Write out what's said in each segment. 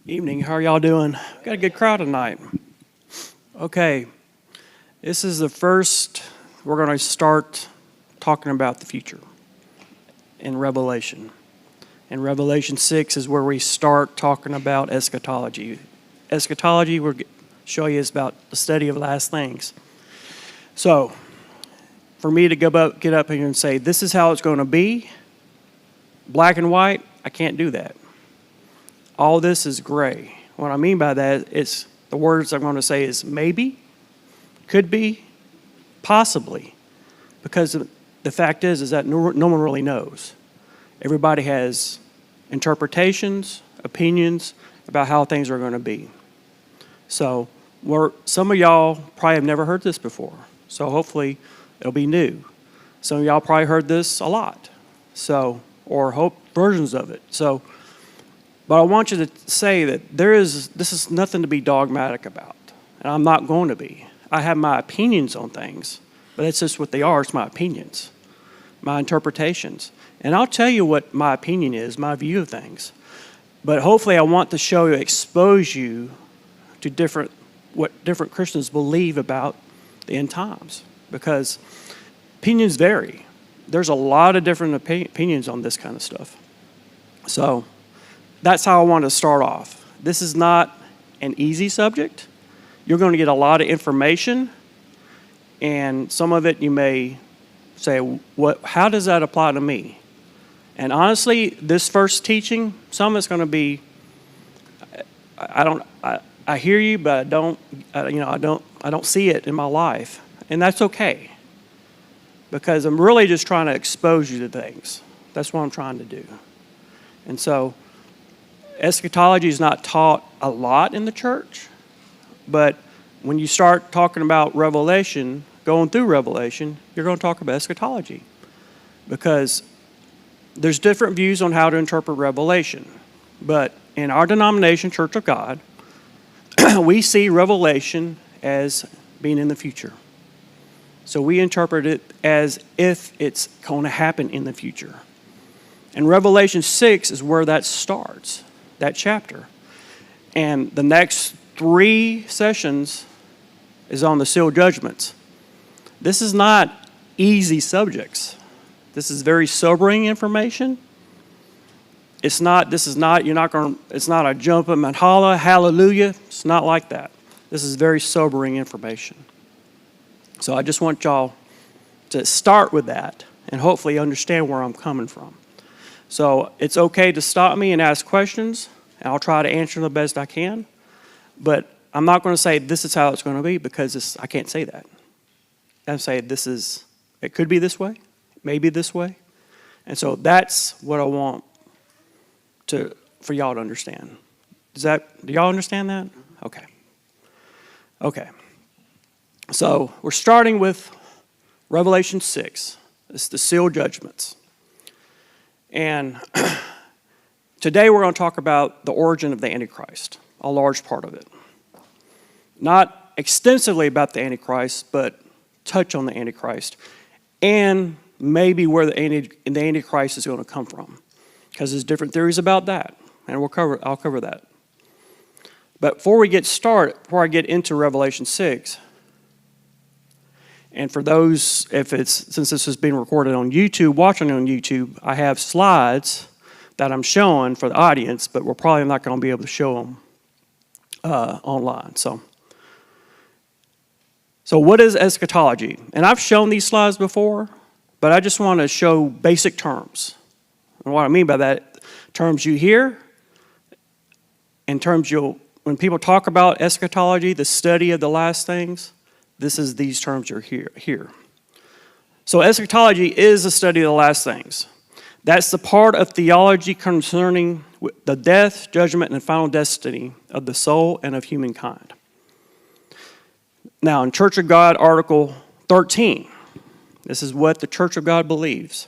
Evening, how are y'all doing? Got a good crowd tonight. Okay, this is the first, we're going to start talking about the future in Revelation. And Revelation 6 is where we start talking about eschatology. Eschatology, we'll show you, is about the study of last things. So, for me to get up here and say, this is how it's going to be, black and white, I can't do that. All this is gray. What I mean by that is the words I'm going to say is maybe, could be, possibly. Because the fact is that no one really knows. Everybody has interpretations, opinions about how things are going to be. So some of y'all probably have never heard this before. So hopefully it'll be new. Some of y'all probably heard this a lot. Or hope versions of it. But I want you to say that this is nothing to be dogmatic about. And I'm not going to be. I have my opinions on things, but that's just what they are. It's my opinions, my interpretations. And I'll tell you what my opinion is, my view of things. But hopefully I want to show you, expose you to what different Christians believe about the end times. Because opinions vary. There's a lot of different opinions on this kind of stuff. So that's how I want to start off. This is not an easy subject. You're going to get a lot of information, and some of it you may say, how does that apply to me? And honestly, this first teaching, some of it's going to be, I hear you, but I don't see it in my life, and that's okay, because I'm really just trying to expose you to things. That's what I'm trying to do. And so, eschatology is not taught a lot in the church, but when you start talking about Revelation, going through Revelation, you're going to talk about eschatology, because there's different views on how to interpret Revelation. But in our denomination, Church of God, we see Revelation as being in the future. So we interpret it as if it's going to happen in the future. And Revelation 6 is where that starts, that chapter. And the next 3 sessions is on the sealed judgments. This is not easy subjects. This is very sobering information. It's not a jump and holla, hallelujah. It's not like that. This is very sobering information. So I just want y'all to start with that and hopefully understand where I'm coming from. So it's okay to stop me and ask questions, and I'll try to answer them the best I can. But I'm not going to say this is how it's going to be, because I can't say that. I'm saying it could be this way, maybe this way. And so that's what I want for y'all to understand. Do y'all understand that? Okay. So we're starting with Revelation 6. It's the sealed judgments. And today we're going to talk about the origin of the Antichrist, a large part of it. Not extensively about the Antichrist, but touch on the Antichrist, and maybe where the Antichrist is going to come from, because there's different theories about that, and I'll cover that. But before I get into Revelation 6, and for those, since this is being recorded on YouTube, watching on YouTube, I have slides that I'm showing for the audience, but we're probably not going to be able to show them online. So what is eschatology? And I've shown these slides before, but I just want to show basic terms. And what I mean by that, terms you hear, and terms when people talk about eschatology, the study of the last things, this is these terms you're here. So eschatology is the study of the last things. That's the part of theology concerning the death, judgment, and final destiny of the soul and of humankind. Now, in Church of God, Article 13, this is what the Church of God believes.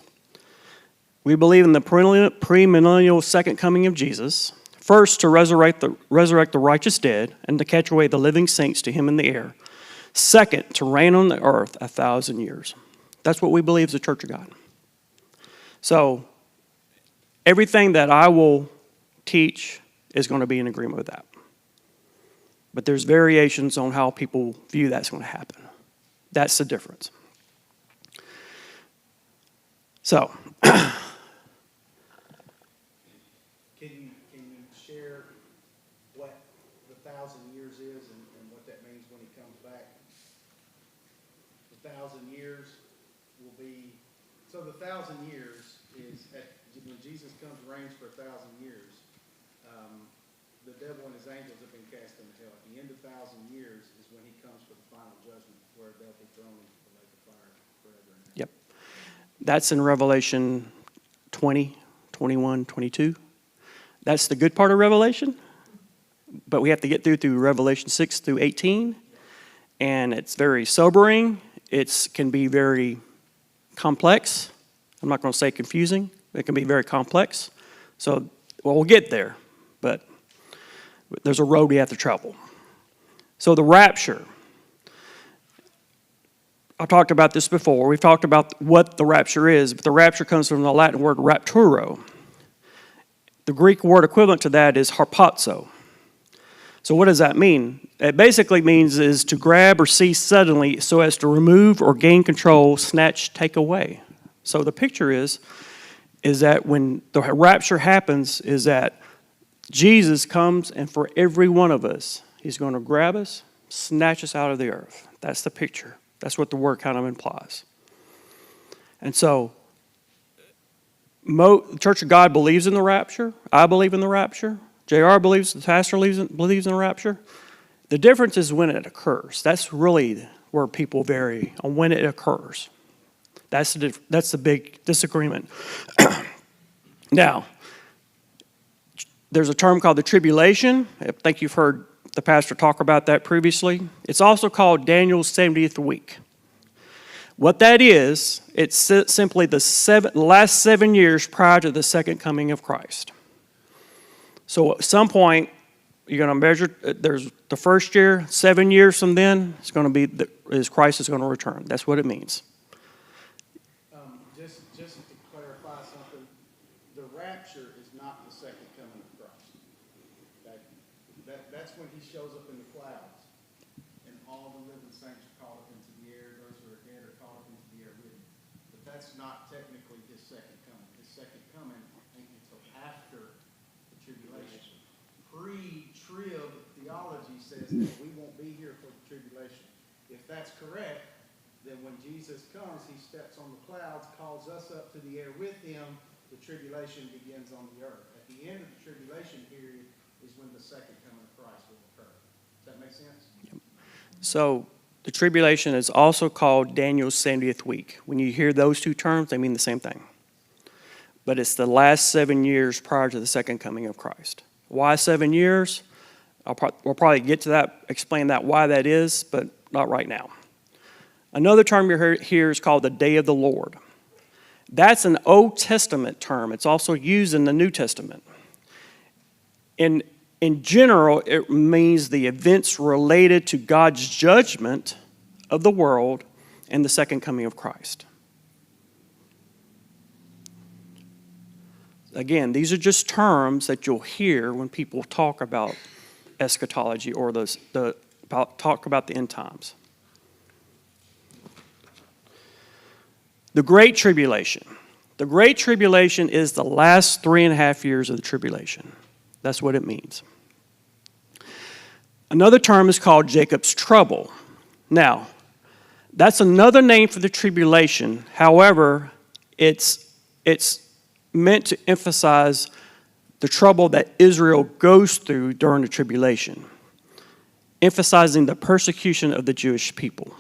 We believe in the premillennial second coming of Jesus, first to resurrect the righteous dead and to catch away the living saints to him in the air. Second, to reign on the earth 1,000 years. That's what we believe as the Church of God. So everything that I will teach is going to be in agreement with that. But there's variations on how people view that's going to happen. That's the difference. So, Can you share what the 1,000 years is and what that means when he comes back? The 1,000 years will be, so the 1,000 years is when Jesus comes and reigns for 1,000 years. The devil and his angels have been cast into hell. At the end of 1,000 years is when he comes for the final judgment, where they'll be thrown into the lake of fire forever and ever. yep. That's in Revelation 20, 21, 22. That's the good part of Revelation. But we have to get through Revelation 6 through 18. And it's very sobering. It can be very complex. I'm not going to say confusing. It can be very complex. So, well, we'll get there. But there's a road we have to travel. So the rapture. I talked about this before. We've talked about what the rapture is, but the rapture comes from the Latin word rapturo. The Greek word equivalent to that is harpazo. So what does that mean? It basically means is to grab or seize suddenly so as to remove or gain control, snatch, take away. So the picture is that when the rapture happens is that Jesus comes, and for every one of us, he's going to grab us, snatch us out of the earth. That's the picture. That's what the word kind of implies. And so, the Church of God believes in the rapture. I believe in the rapture. JR believes, the pastor believes in the rapture. The difference is when it occurs. That's really where people vary on when it occurs. That's the big disagreement. Now, there's a term called the tribulation. I think you've heard the pastor talk about that previously. It's also called Daniel's 70th week. What that is, it's simply the last 7 years prior to the second coming of Christ. So at some point, you're going to measure, there's the first year, 7 years from then, it's going to be, Christ is going to return. That's what it means. Just to clarify something, the rapture is not the second coming of Christ. That's when he shows up in the clouds, and all the living saints are caught up into the air. Those who are dead are caught up into the air with him. But that's not technically his second coming. His second coming ain't until after the tribulation. Pre-trib theology says that we won't be here for the tribulation. If that's correct, then when Jesus comes, he steps on the clouds, calls us up to the air with him. The tribulation begins on the earth. At the end of the tribulation period is when the second coming of Christ will occur. Does that make sense? Yep. So the tribulation is also called Daniel's 70th week. When you hear those two terms, they mean the same thing. But it's the last 7 years prior to the second coming of Christ. Why 7 years? We'll probably get to that, explain that, why that is, but not right now. Another term you hear is called the Day of the Lord. That's an Old Testament term. It's also used in the New Testament. In general, it means the events related to God's judgment of the world and the second coming of Christ. Again, these are just terms that you'll hear when people talk about eschatology or talk about the end times. The Great Tribulation. The Great Tribulation is the last 3.5 years of the tribulation. That's what it means. Another term is called Jacob's trouble. Now, that's another name for the tribulation. However, it's meant to emphasize the trouble that Israel goes through during the tribulation, emphasizing the persecution of the Jewish people.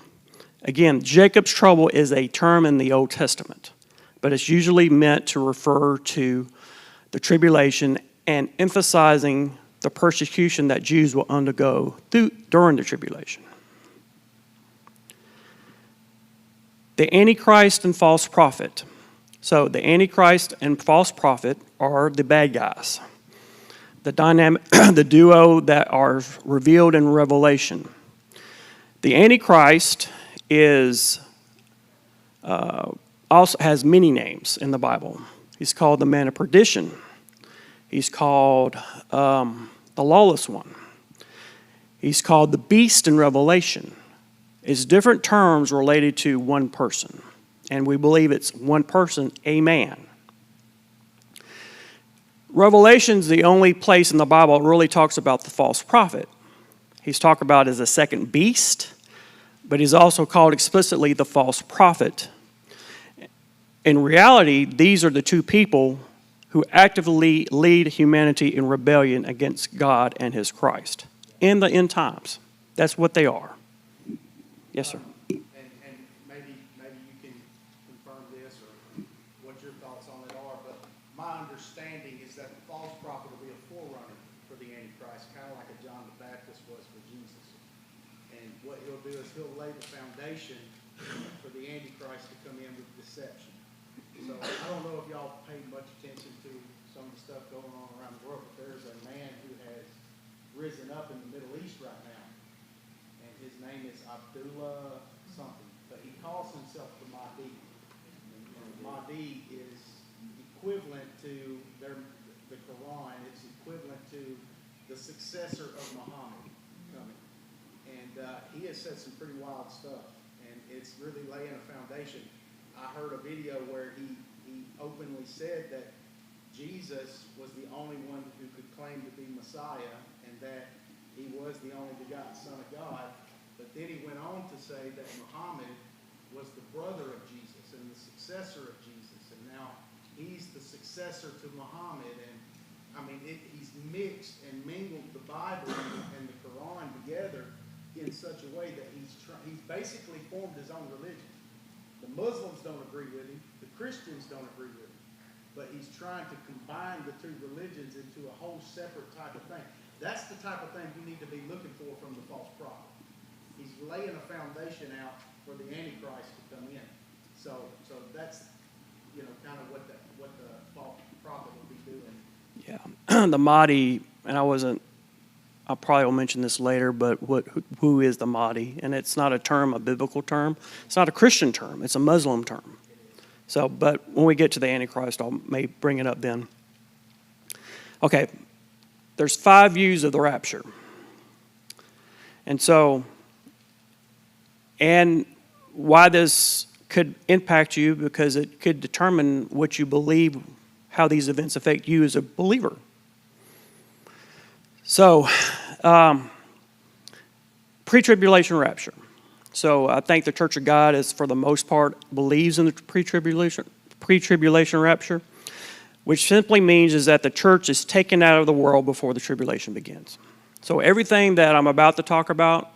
Again, Jacob's trouble is a term in the Old Testament, but it's usually meant to refer to the tribulation and emphasizing the persecution that Jews will undergo during the tribulation. The Antichrist and false prophet. So the Antichrist and false prophet are the bad guys. The dynamic, the duo that are revealed in Revelation. The Antichrist also has many names in the Bible. He's called the man of perdition. He's called the lawless one. He's called the beast in Revelation. It's different terms related to one person. And we believe it's one person, a man. Revelation's the only place in the Bible that really talks about the false prophet. He's talked about as a second beast, but he's also called explicitly the false prophet. In reality, these are the two people who actively lead humanity in rebellion against God and his Christ in the end times. That's what they are. Yes, sir. And maybe you can confirm this or what your thoughts on it are, but my understanding is that the false prophet will be a forerunner for the Antichrist, kind of like a John the Baptist was for Jesus. And what he'll do is he'll lay the foundation for the Antichrist to come in with deception. So I don't know if y'all paid much attention to some of the stuff going on around the world, but there's a man who has risen up in the Middle East right now, and his name is Abdullah something, but he calls himself the Mahdi. And Mahdi is equivalent to the Quran. It's equivalent to the successor of Muhammad coming. And he has said some pretty wild stuff, and it's really laying a foundation. I heard a video where he openly said that Jesus was the only one who could claim to be Messiah and that he was the only begotten Son of God. But then he went on to say that Muhammad was the brother of Jesus and the successor of Jesus. And now he's the successor to Muhammad. And I mean, he's mixed and mingled the Bible and the Quran together in such a way that he's basically formed his own religion. The Muslims don't agree with him. The Christians don't agree with him. But he's trying to combine the two religions into a whole separate type of thing. That's the type of thing you need to be looking for from the false prophet. He's laying a foundation out for the Antichrist to come in. So that's, kind of what the false prophet will be doing. Yeah, the Mahdi, and I probably will mention this later, but who is the Mahdi? And it's not a biblical term. It's not a Christian term. It's a Muslim term. So, but when we get to the Antichrist, I may bring it up then. Okay, there's 5 views of the rapture. And so, and why this could impact you, because it could determine what you believe, how these events affect you as a believer. So, pre-tribulation rapture. So I think the Church of God is, for the most part, believes in the pre-tribulation rapture, which simply means is that the church is taken out of the world before the tribulation begins. So everything that I'm about to talk about,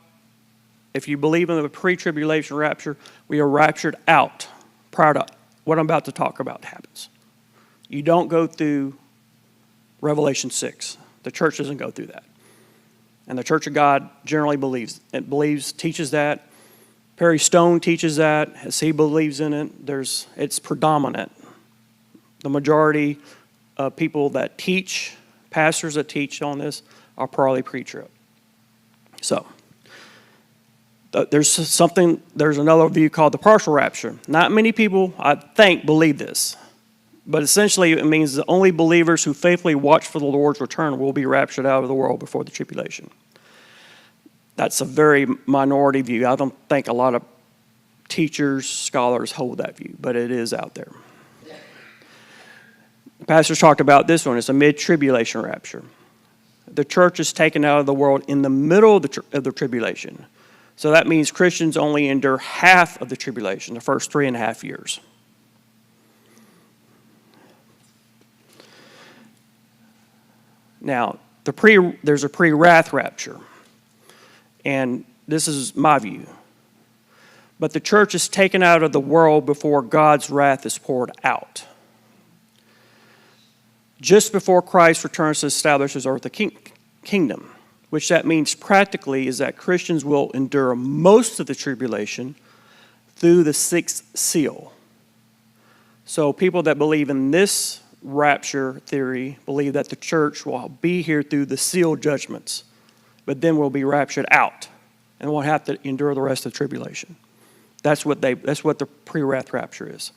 if you believe in the pre-tribulation rapture, we are raptured out prior to what I'm about to talk about happens. You don't go through Revelation 6. The church doesn't go through that. And the Church of God generally teaches that. Perry Stone teaches that, as he believes in it. It's predominant. The majority of people that teach, pastors that teach on this, are probably pre-trib. So, there's another view called the partial rapture. Not many people, I think, believe this. But essentially, it means that only believers who faithfully watch for the Lord's return will be raptured out of the world before the tribulation. That's a very minority view. I don't think a lot of teachers, scholars hold that view, but it is out there. The pastors talked about this one. It's a mid-tribulation rapture. The church is taken out of the world in the middle of the tribulation. So that means Christians only endure half of the tribulation, the first 3.5 years. Now, there's a pre-wrath rapture. And this is my view. But the church is taken out of the world before God's wrath is poured out. Just before Christ returns to establish his earthly kingdom, which that means practically is that Christians will endure most of the tribulation through the 6th seal. So people that believe in this rapture theory believe that the church will be here through the seal judgments, but then we'll be raptured out and won't have to endure the rest of the tribulation. That's what the pre-wrath rapture is.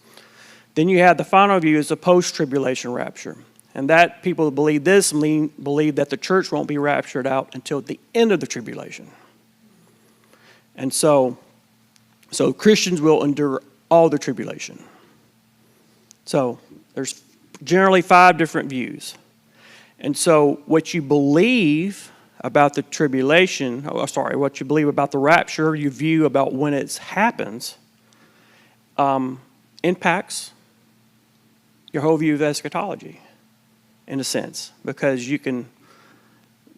Then you have the final view is the post-tribulation rapture. And that people who believe this believe that the church won't be raptured out until the end of the tribulation. And so Christians will endure all the tribulation. So there's generally 5 different views. And so what you believe about the tribulation, what you believe about the rapture, you view about when it happens, impacts your whole view of eschatology, in a sense, because you can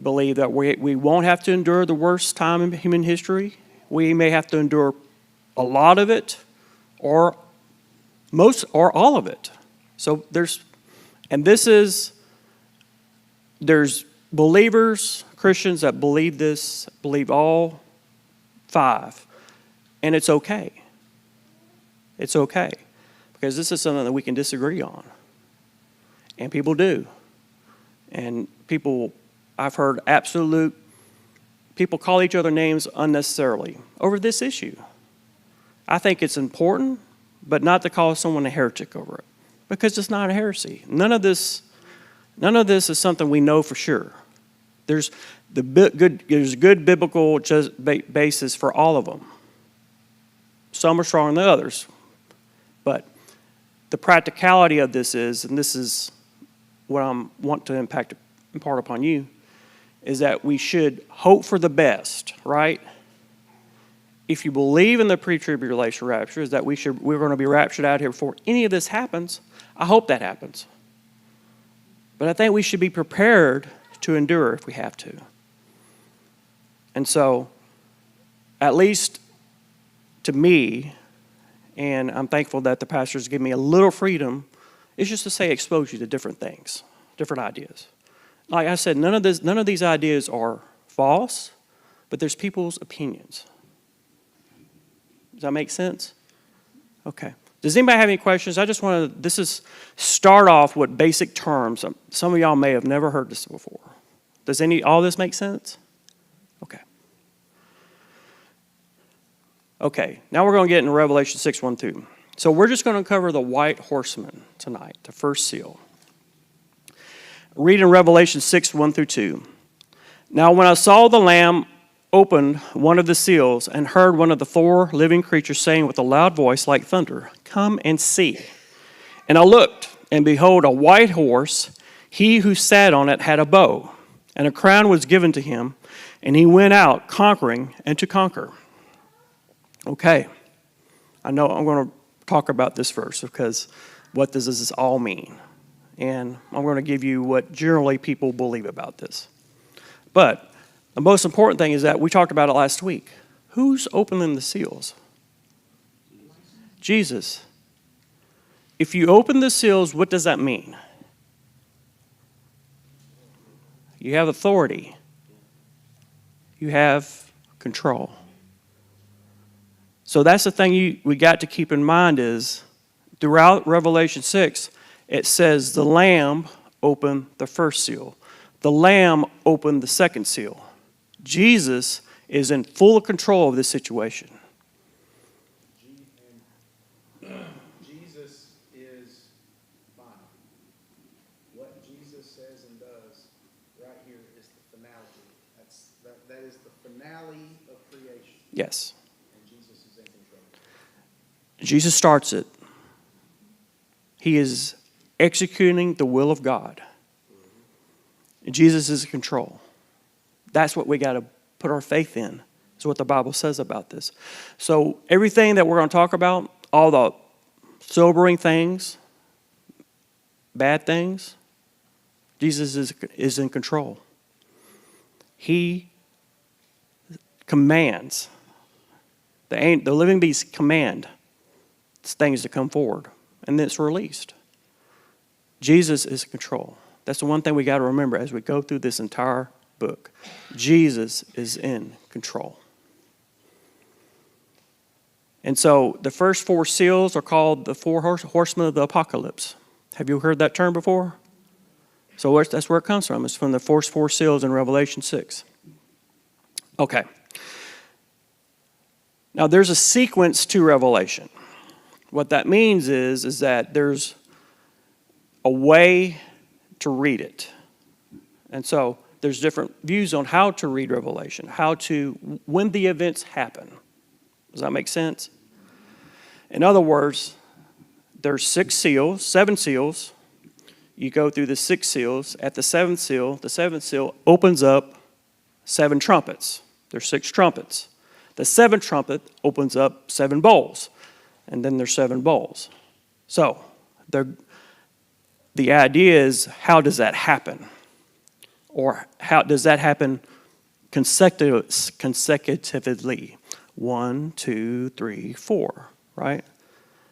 believe that we won't have to endure the worst time in human history. We may have to endure a lot of it, or most, or all of it. So there's believers, Christians that believe this, believe all 5, and it's okay. It's okay, because this is something that we can disagree on, and people do. And I've heard people call each other names unnecessarily over this issue. I think it's important, but not to call someone a heretic over it, because it's not a heresy. None of this is something we know for sure. There's good biblical basis for all of them. Some are stronger than others, but the practicality of this is, and this is what I want to impart upon you, is that we should hope for the best, right? If you believe in the pre-tribulation rapture, is that we're going to be raptured out here before any of this happens. I hope that happens. But I think we should be prepared to endure if we have to. And so, at least to me, and I'm thankful that the pastors give me a little freedom, it's just to say expose you to different things, different ideas. Like I said, none of these ideas are false, but there's people's opinions. Does that make sense? Okay. Does anybody have any questions? I just want to, start off with basic terms. Some of y'all may have never heard this before. Does all this make sense? Okay. Okay, now we're going to get into Revelation 6:1-2. So we're just going to cover the white horseman tonight, the first seal. Read in Revelation 6:1-2. Now when I saw the Lamb opened one of the seals and heard one of the 4 living creatures saying with a loud voice like thunder, "Come and see." And I looked, and behold, a white horse. He who sat on it had a bow, and a crown was given to him, and he went out conquering and to conquer. Okay, I know I'm going to talk about this first, because what does this all mean? And I'm going to give you what generally people believe about this. But the most important thing is that we talked about it last week. Who's opening the seals? Jesus. If you open the seals, what does that mean? You have authority. You have control. So that's the thing we got to keep in mind is throughout Revelation 6, it says the Lamb opened the first seal. The Lamb opened the second seal. Jesus is in full control of this situation. Jesus is final. What Jesus says and does right here is the finality. That is the finale of creation. Yes. And Jesus is in control. Jesus starts it. He is executing the will of God. Jesus is in control. That's what we got to put our faith in, is what the Bible says about this. So everything that we're going to talk about, all the sobering things, bad things, Jesus is in control. He commands. The living beasts command things to come forward, and then it's released. Jesus is in control. That's the one thing we got to remember as we go through this entire book. Jesus is in control. And so the first 4 seals are called the 4 horsemen of the apocalypse. Have you heard that term before? So that's where it comes from. It's from the first 4 seals in Revelation 6. Okay. Now there's a sequence to Revelation. What that means is that there's a way to read it. And so there's different views on how to read Revelation, when the events happen. Does that make sense? In other words, there's seven seals. You go through the 6 seals. At the seventh seal opens up 7 trumpets. There's 6 trumpets. The 7th trumpet opens up 7 bowls. And then there's 7 bowls. So the idea is, how does that happen? Or how does that happen consecutively? 1, 2, 3, 4, right?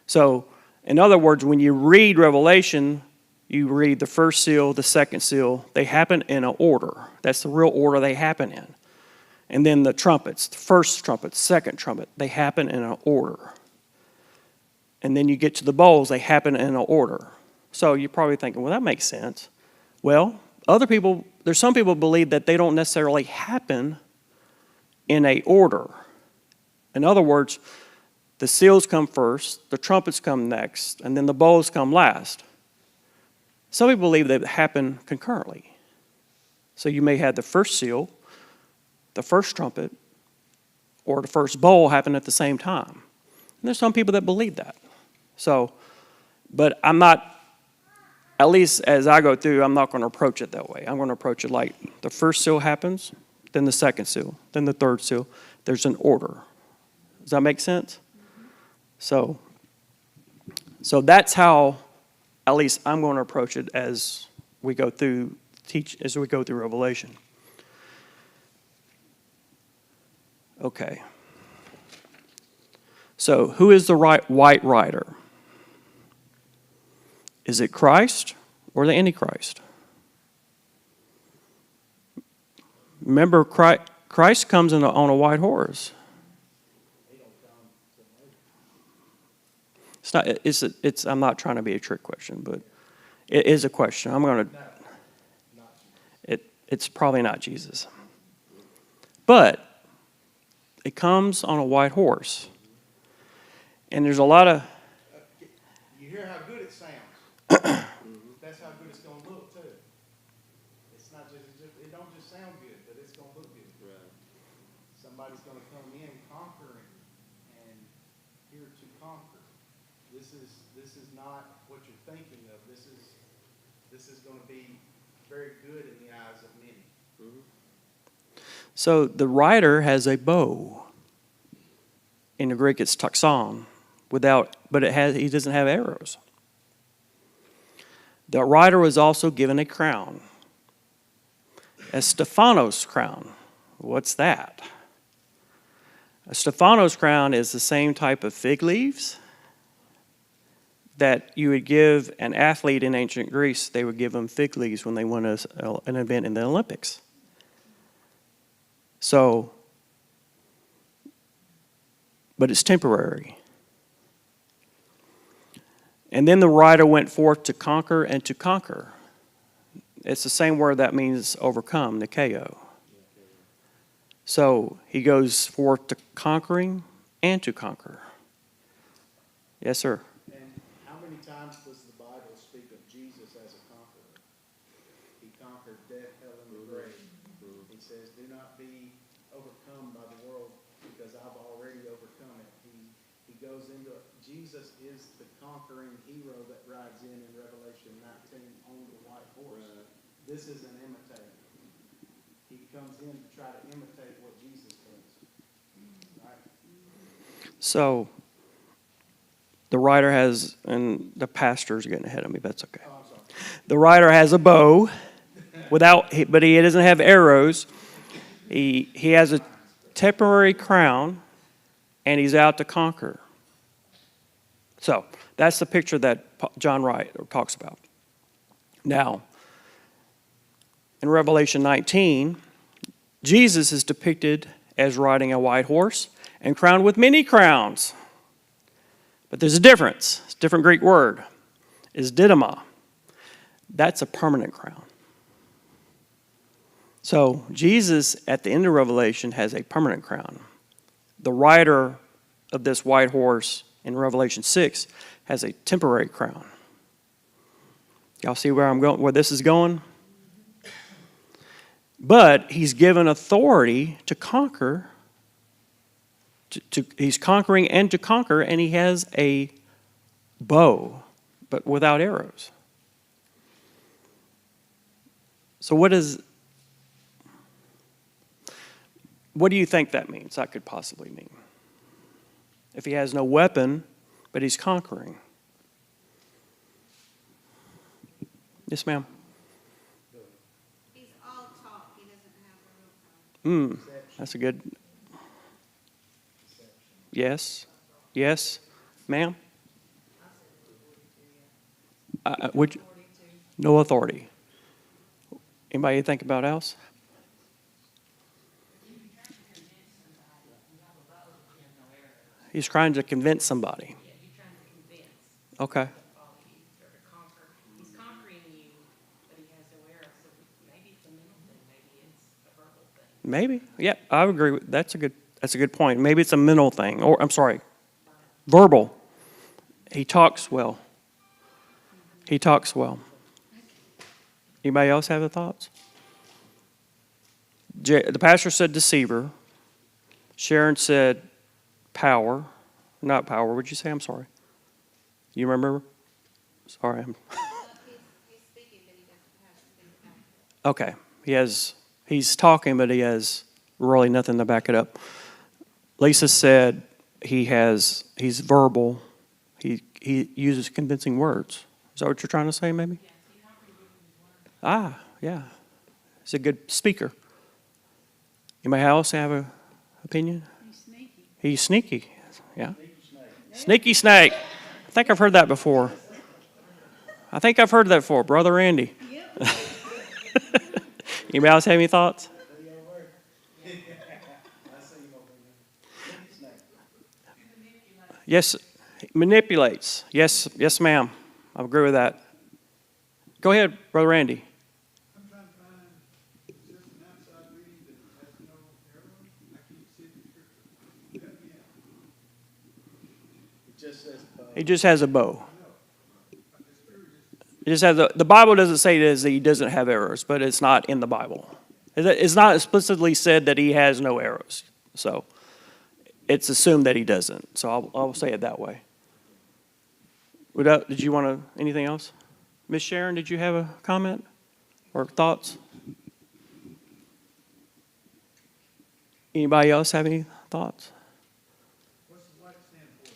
So, in other words, when you read Revelation, you read the first seal, the second seal. They happen in an order. That's the real order they happen in. And then the trumpets, the first trumpet, second trumpet, they happen in an order. And then you get to the bowls, they happen in an order. So you're probably thinking, well, that makes sense. Well, there's some people believe that they don't necessarily happen in a order. In other words, the seals come first, the trumpets come next, and then the bowls come last. Some people believe they happen concurrently. So you may have the first seal, the first trumpet, or the first bowl happen at the same time. And there's some people that believe that. So, but I'm not, at least as I go through, I'm not going to approach it that way. I'm going to approach it like the first seal happens, then the second seal, then the third seal. There's an order. Does that make sense? So that's how, at least I'm going to approach it as we go through Revelation. Okay. So who is the white rider? Is it Christ or the Antichrist? Remember, Christ comes on a white horse. I'm not trying to be a trick question, but it is a question. It's probably not Jesus. But it comes on a white horse. And there's a lot of... You hear how good it sounds. That's how good it's going to look, too. It's not just, it don't just sound good, but it's going to look good. Right. Somebody's going to come in conquering and here to conquer. This is not what you're thinking of. This is going to be very good in the eyes of many. Mm-hmm. So the rider has a bow. In the Greek, it's taxon, he doesn't have arrows. The rider was also given a crown, a Stephanos crown. What's that? A Stephanos crown is the same type of fig leaves that you would give an athlete in ancient Greece. They would give them fig leaves when they won an event in the Olympics. So, but it's temporary. And then the rider went forth to conquer and to conquer. It's the same word that means overcome, Nikeo. So he goes forth to conquering and to conquer. Yes, sir. And how many times does the Bible speak of Jesus as a conqueror? He conquered death, hell, and the grave. He says, do not be overcome by the world because I've already overcome it. He goes into it. Jesus is the conquering hero that rides in Revelation 19 on the white horse. Right. This is an imitator. He comes in to try to imitate what Jesus does. Right? So the rider has, and the pastor's getting ahead of me, but that's okay. Oh, I'm sorry. The rider has a bow, but he doesn't have arrows. He has a temporary crown, and he's out to conquer. So that's the picture that John Wright talks about. Now, in Revelation 19, Jesus is depicted as riding a white horse and crowned with many crowns. But there's a difference. It's a different Greek word. It's diadema. That's a permanent crown. So Jesus, at the end of Revelation, has a permanent crown. The rider of this white horse in Revelation 6 has a temporary crown. Y'all see where I'm going, where this is going? But he's given authority to conquer. He's conquering and to conquer, and he has a bow, but without arrows. So what do you think that means? That could possibly mean. If he has no weapon, but he's conquering. Yes, ma'am. He's all talk, he doesn't have the real power. That's a good. Yes. Yes, ma'am. Would you, no authority. Anybody think about else? He's trying to convince somebody. Yeah, you're trying to convince. Okay. Follow you or to conquer. He's conquering you, but he has no arrow. So maybe it's a mental thing. Maybe it's a verbal thing. Maybe. Yeah, I would agree. That's a good point. Maybe it's a mental thing, or I'm sorry, verbal. He talks well. He talks well. Anybody else have the thoughts? The pastor said deceiver. Sharon said power. Not power. What'd you say? I'm sorry. You remember? Sorry. He's speaking, but he doesn't have anything to back it up. Okay. He's talking, but he has really nothing to back it up. Lisa said he's verbal. He uses convincing words. Is that what you're trying to say, maybe? Yeah, he conquered you with his word. Yeah. He's a good speaker. Anybody else have an opinion? He's sneaky. He's sneaky. Yeah. Sneaky snake. I think I've heard that before. Brother Andy. Yep. Anybody else have any thoughts? Yes, manipulates. Yes, ma'am. I agree with that. Go ahead, Brother Andy. I'm trying to find, is this an outside reading that has no arrow? I can't see the scripture. Help me out. It just says, He just has a bow. It just has the Bible doesn't say that he doesn't have arrows, but it's not in the Bible. It's not explicitly said that he has no arrows. So it's assumed that he doesn't. So I'll say it that way. Did you want anything else? Miss Sharon, did you have a comment or thoughts? Anybody else have any thoughts? what's the white stand for?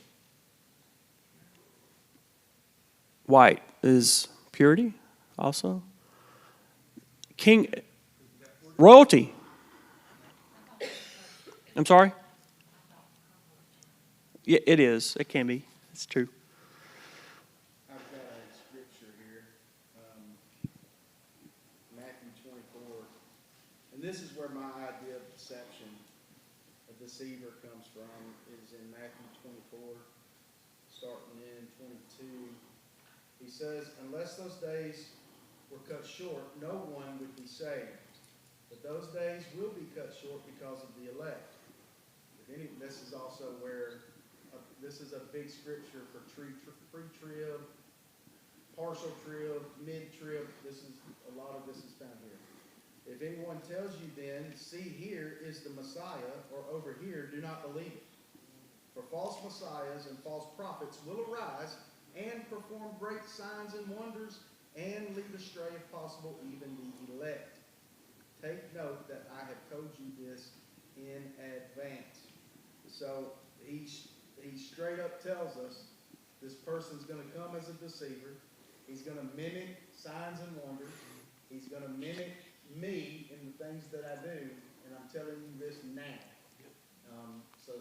White is purity also. King, royalty. I'm sorry? Yeah, it is. It can be. It's true. I've got a scripture here, Matthew 24, and this is where my idea of deception, a deceiver, comes from, is in Matthew 24, starting in 22. He says, unless those days were cut short, no one would be saved. But those days will be cut short because of the elect. This is also where, this is a big scripture for pre-trib, partial trib, mid-trib. A lot of this is found here. If anyone tells you then, see, here is the Messiah, or over here, do not believe it. For false messiahs and false prophets will arise and perform great signs and wonders and lead astray, if possible, even the elect. Take note that I have told you this in advance. So he straight up tells us this person's going to come as a deceiver. He's going to mimic signs and wonders. He's going to mimic me in the things that I do, and I'm telling you this now. So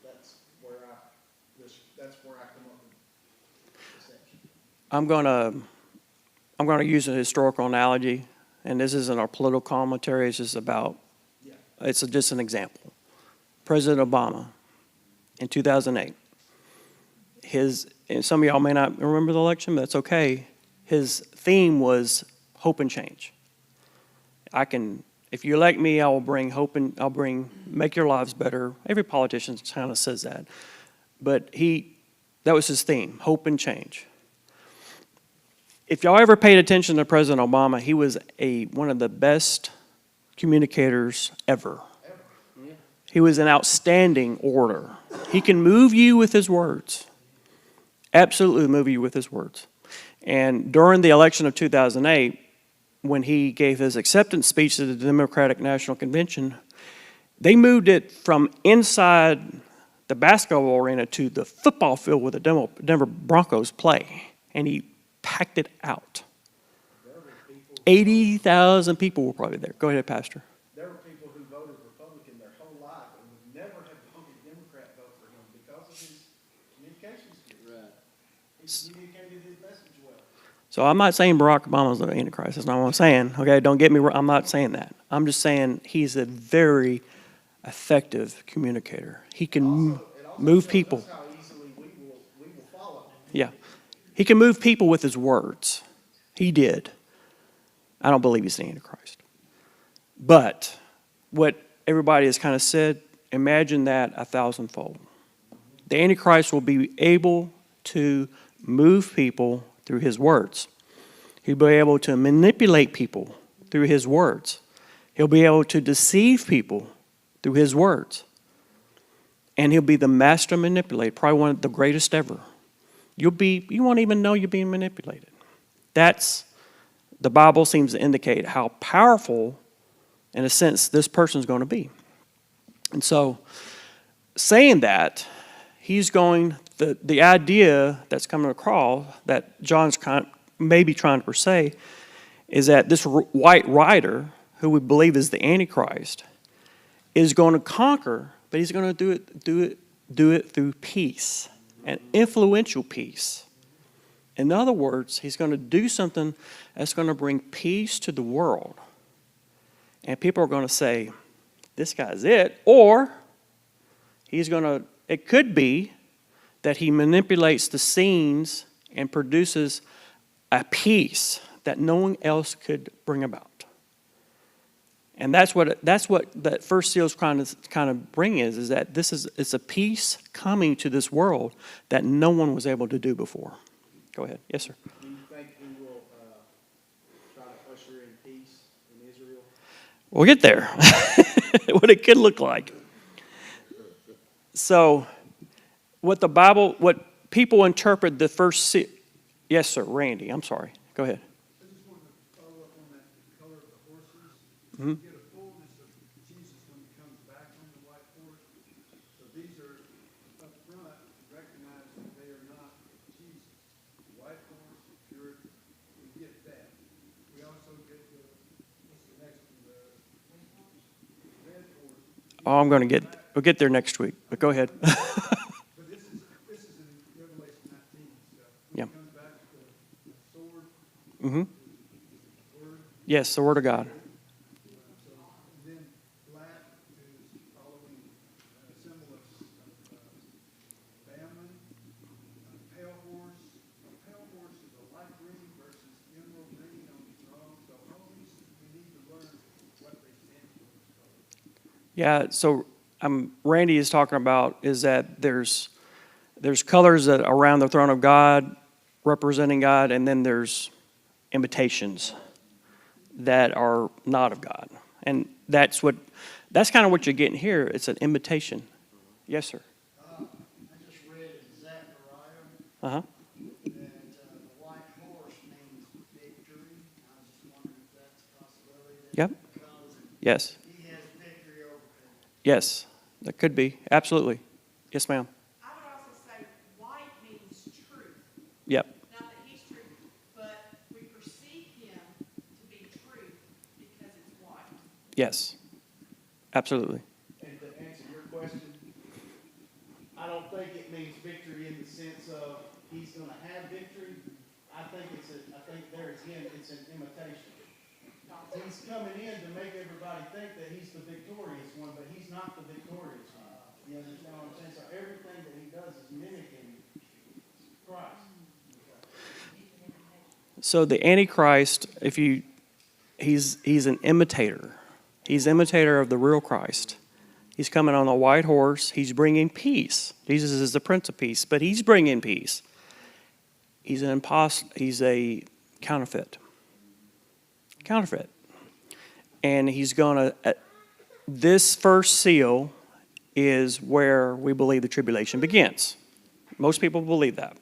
that's where I come up with deception. I'm gonna use a historical analogy, and this isn't our political commentary. It's just about. It's just an example. President Obama in 2008. And some of y'all may not remember the election, but that's okay. His theme was hope and change. If you elect me, I will bring hope and make your lives better. Every politician kind of says that. But that was his theme, hope and change. if y'all ever paid attention to President Obama, he was one of the best communicators ever. He was an outstanding orator. He can move you with his words. Absolutely move you with his words. And during the election of 2008, when he gave his acceptance speech to the Democratic National Convention, they moved it from inside the basketball arena to the football field where the Denver Broncos play. And he packed it out. 80,000 people were probably there. Go ahead, Pastor. There were people who voted Republican their whole life and would never have voted Democrat vote for him because of his communication skills. Right. He communicated his message well. So I'm not saying Barack Obama's the Antichrist. That's not what I'm saying. Okay, don't get me wrong. I'm not saying that. I'm just saying he's a very effective communicator. He can move people. That's how easily we will follow. Yeah. He can move people with his words. He did. I don't believe he's the Antichrist. But what everybody has kind of said, imagine that 1,000-fold. The Antichrist will be able to move people through his words. He'll be able to manipulate people through his words. He'll be able to deceive people through his words. And he'll be the master manipulator, probably one of the greatest ever. You won't even know you're being manipulated. The Bible seems to indicate how powerful, in a sense, this person's going to be. And so, saying that, the idea that's coming across, that John's maybe trying to say, is that this white rider, who we believe is the Antichrist, is going to conquer, but he's going to do it through peace, and influential peace. In other words, he's going to do something that's going to bring peace to the world. And people are going to say, this guy's it. Or it could be that he manipulates the scenes and produces a peace that no one else could bring about. And that's what that first seal is trying to kind of bring is that it's a peace coming to this world that no one was able to do before. Go ahead. Yes, sir. Do you think he will try to usher in peace in Israel? We'll get there. What it could look like. So, what people interpret the first seal. Yes, sir. Randy, I'm sorry. Go ahead. I just wanted to follow up on that color of the horses. Mm-hmm. You get a fullness of Jesus when he comes back on the white horse. So these are up front, recognize that they are not Jesus. The white horse, purity, we get that. We also get what's the next one? The red horse. We'll get there next week, but go ahead. But this is in Revelation 19 stuff. Yeah. He comes back with the sword, Mm-hmm. word. Yes, the Word of God. So, and then black is following a symbol of famine. Pale horse. A pale horse is a light green versus emerald green on the throne. So all these, we need to learn what they stand for. Yeah, so Randy is talking about is that there's colors that around the throne of God representing God, and then there's imitations that are not of God. And that's kind of what you're getting here. It's an imitation. Yes, sir. I just read in Zechariah Uh-huh. that the white horse means victory. I was just wondering if that's a possibility. Yep. Because Yes. he has victory over him. Yes. That could be. Absolutely. Yes, ma'am. I would also say white means truth. Yep. Not that he's truth, but we perceive him to be truth because it's white. Yes. Absolutely. And to answer your question, I don't think it means victory in the sense of he's going to have victory. I think there again, it's an imitation. He's coming in to make everybody think that he's the victorious one, but he's not the victorious one. You understand what I'm saying? So everything that he does is mimicking Christ. So the Antichrist, he's an imitator. He's imitator of the real Christ. He's coming on a white horse. He's bringing peace. Jesus is the Prince of Peace, but he's bringing peace. He's a Counterfeit. Counterfeit. And he's going to, this first seal is where we believe the tribulation begins. Most people believe that.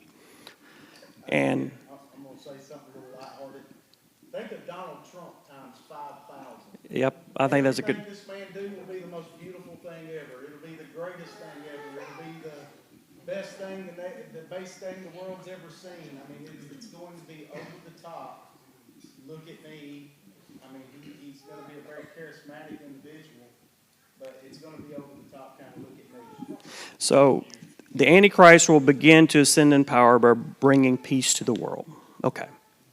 And I'm gonna say something a little lighthearted. Think of Donald Trump times 5,000. yep, I think that's a good. Everything this man do will be the most beautiful thing ever. It'll be the greatest thing ever. It'll be the best thing, the best thing the world's ever seen. I mean, it's going to be over the top. Look at me. I mean, he's going to be a very charismatic individual, but it's going to be over the top kind of look at me. So the Antichrist will begin to ascend in power by bringing peace to the world. Okay.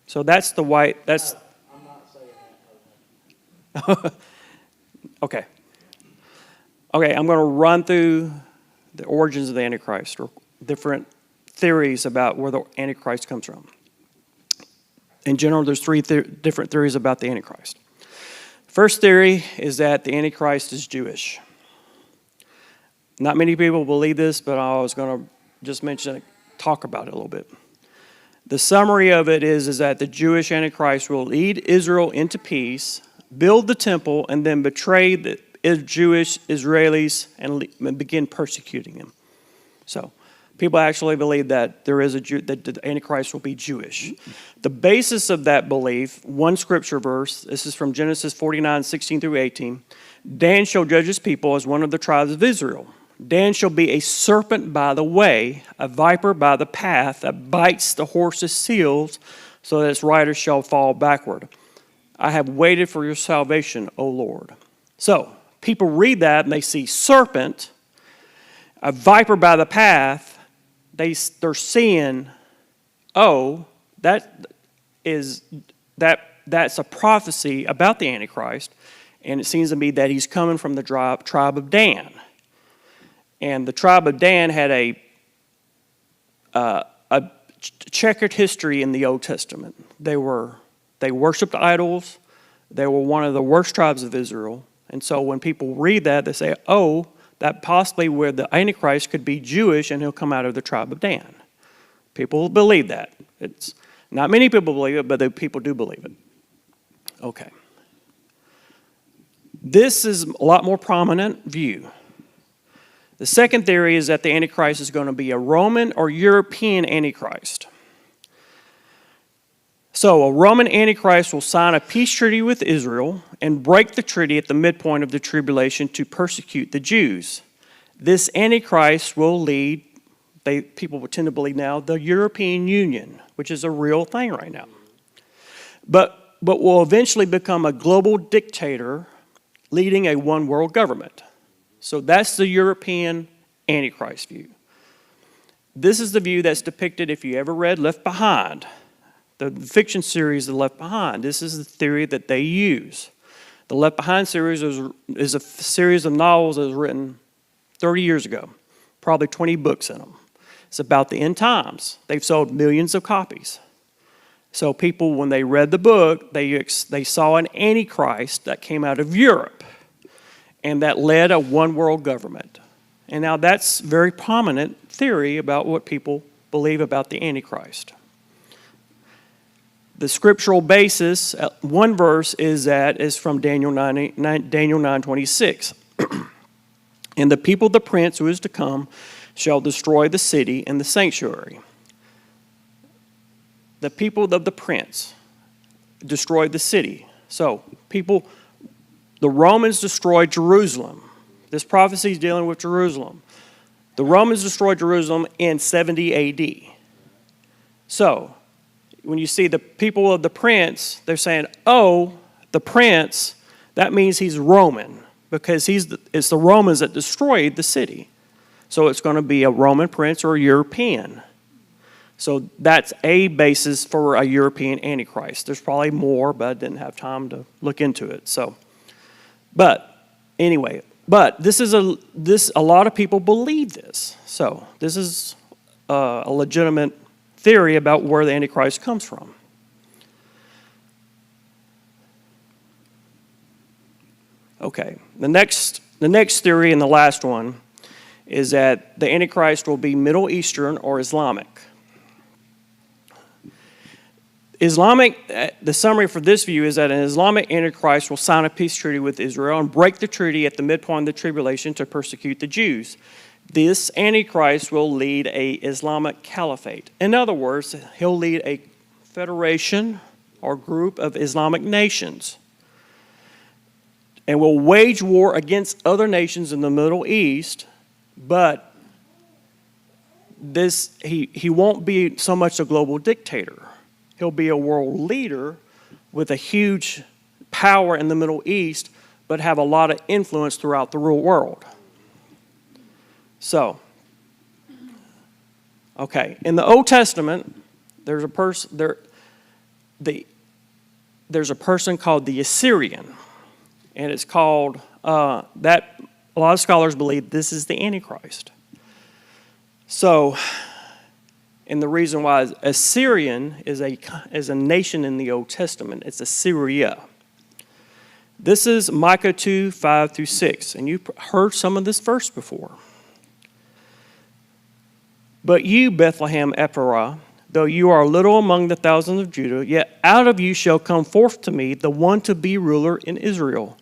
So that's the white, that's, I'm not saying that. okay. Okay, I'm going to run through the origins of the Antichrist, or different theories about where the Antichrist comes from. In general, there's three different theories about the Antichrist. First theory is that the Antichrist is Jewish. Not many people believe this, but I was going to just mention it, talk about it a little bit. The summary of it is that the Jewish Antichrist will lead Israel into peace, build the temple, and then betray the Jewish Israelis and begin persecuting them. So people actually believe that that the Antichrist will be Jewish. The basis of that belief, one scripture verse, this is from Genesis 49:16 through 18. Dan shall judge his people as one of the tribes of Israel. Dan shall be a serpent by the way, a viper by the path that bites the horse's heels, so that its rider shall fall backward. I have waited for your salvation, O Lord. So people read that and they see serpent, a viper by the path. They're seeing, oh, that's a prophecy about the Antichrist, and it seems to me that he's coming from the tribe of Dan. And the tribe of Dan had a checkered history in the Old Testament. They worshipped idols. They were one of the worst tribes of Israel. And so when people read that, they say, oh, that possibly where the Antichrist could be Jewish and he'll come out of the tribe of Dan. People believe that. It's not many people believe it, but people do believe it. Okay. This is a lot more prominent view. The second theory is that the Antichrist is going to be a Roman or European Antichrist. So a Roman Antichrist will sign a peace treaty with Israel and break the treaty at the midpoint of the tribulation to persecute the Jews. This Antichrist will lead, people tend to believe now, the European Union, which is a real thing right now. But will eventually become a global dictator leading a one world government. So that's the European Antichrist view. This is the view that's depicted if you ever read Left Behind, the fiction series The Left Behind. This is the theory that they use. The Left Behind series is a series of novels that was written 30 years ago, probably 20 books in them. It's about the end times. They've sold millions of copies. So people, when they read the book, they saw an Antichrist that came out of Europe, and that led a one-world government. And now that's very prominent theory about what people believe about the Antichrist. The scriptural basis, one verse is from Daniel 9:26. And the people of the prince who is to come shall destroy the city and the sanctuary. The people of the prince destroyed the city. So the Romans destroyed Jerusalem. This prophecy is dealing with Jerusalem. The Romans destroyed Jerusalem in 70 A.D. So, when you see the people of the prince, they're saying, oh, the prince, that means he's Roman, because it's the Romans that destroyed the city. So it's going to be a Roman prince or a European. So that's a basis for a European Antichrist. There's probably more, but I didn't have time to look into it. But anyway, a lot of people believe this. So this is a legitimate theory about where the Antichrist comes from. Okay, the next theory and the last one is that the Antichrist will be Middle Eastern or Islamic. the summary for this view is that an Islamic Antichrist will sign a peace treaty with Israel and break the treaty at the midpoint of the tribulation to persecute the Jews. This Antichrist will lead a Islamic caliphate. In other words, he'll lead a federation or group of Islamic nations and will wage war against other nations in the Middle East, but he won't be so much a global dictator. He'll be a world leader with a huge power in the Middle East, but have a lot of influence throughout the real world. So, okay, in the Old Testament, there's a person called the Assyrian, and it's called that. A lot of scholars believe this is the Antichrist. So, and the reason why Assyrian is a nation in the Old Testament. It's Assyria. This is Micah 2, 5 through 6, and you've heard some of this verse before. But you, Bethlehem Ephrathah, though you are little among the thousands of Judah, yet out of you shall come forth to me the one to be ruler in Israel,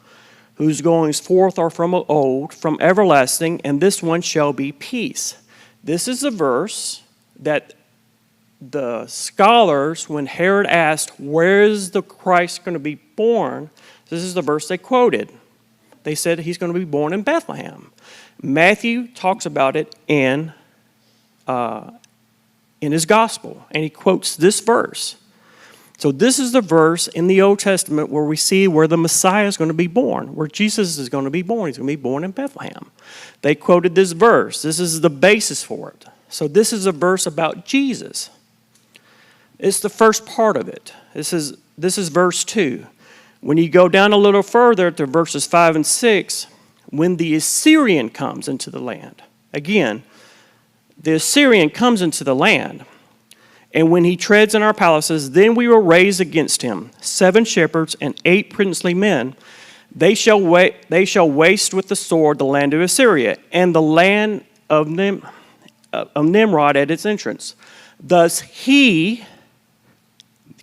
whose goings forth are from old, from everlasting, and this one shall be peace. This is a verse that the scholars, when Herod asked, where is the Christ going to be born? This is the verse they quoted. They said he's going to be born in Bethlehem. Matthew talks about it in his gospel, and he quotes this verse. So this is the verse in the Old Testament where we see where the Messiah is going to be born, where Jesus is going to be born. He's going to be born in Bethlehem. They quoted this verse. This is the basis for it. So this is a verse about Jesus. It's the first part of it. This is verse 2. When you go down a little further to verses 5 and 6, when the Assyrian comes into the land, again, the Assyrian comes into the land, and when he treads in our palaces, then we will raise against him 7 shepherds and 8 princely men. They shall waste with the sword the land of Assyria, and the land of Nimrod at its entrance. Thus he,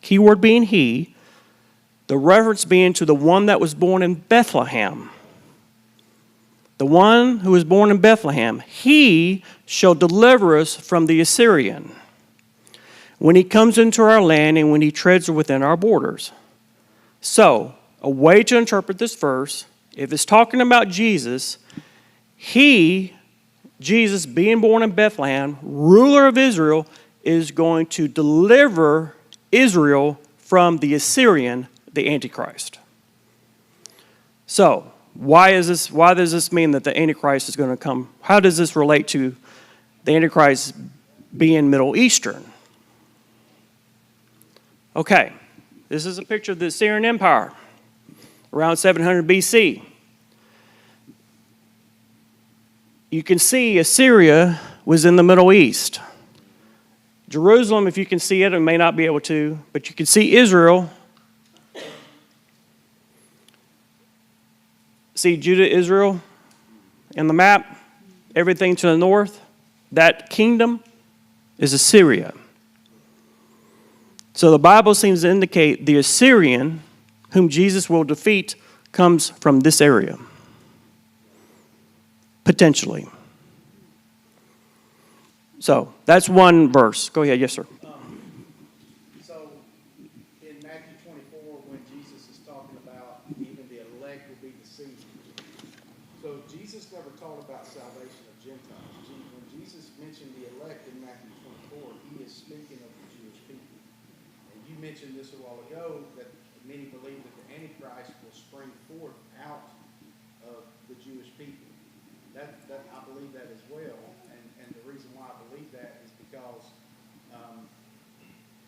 keyword being he, the reference being to the one that was born in Bethlehem. The one who was born in Bethlehem, he shall deliver us from the Assyrian when he comes into our land and when he treads within our borders. So, a way to interpret this verse, if it's talking about Jesus, Jesus being born in Bethlehem, ruler of Israel, is going to deliver Israel from the Assyrian, the Antichrist. So, why does this mean that the Antichrist is going to come? How does this relate to the Antichrist being Middle Eastern? Okay, this is a picture of the Assyrian Empire around 700 BC. You can see Assyria was in the Middle East. Jerusalem, if you can see it, it may not be able to, but you can see Israel. See Judah, Israel in the map, everything to the north. That kingdom is Assyria. So the Bible seems to indicate the Assyrian, whom Jesus will defeat, comes from this area. Potentially. So that's one verse. Go ahead, yes, sir. So in Matthew 24, when Jesus is talking about even the elect will be deceived. So Jesus never taught about salvation of Gentiles. When Jesus mentioned the elect in Matthew 24, he is speaking of the Jewish people. And you mentioned this a while ago that many believe that the Antichrist will spring forth out of the Jewish people. That I believe that as well. And the reason why I believe that is because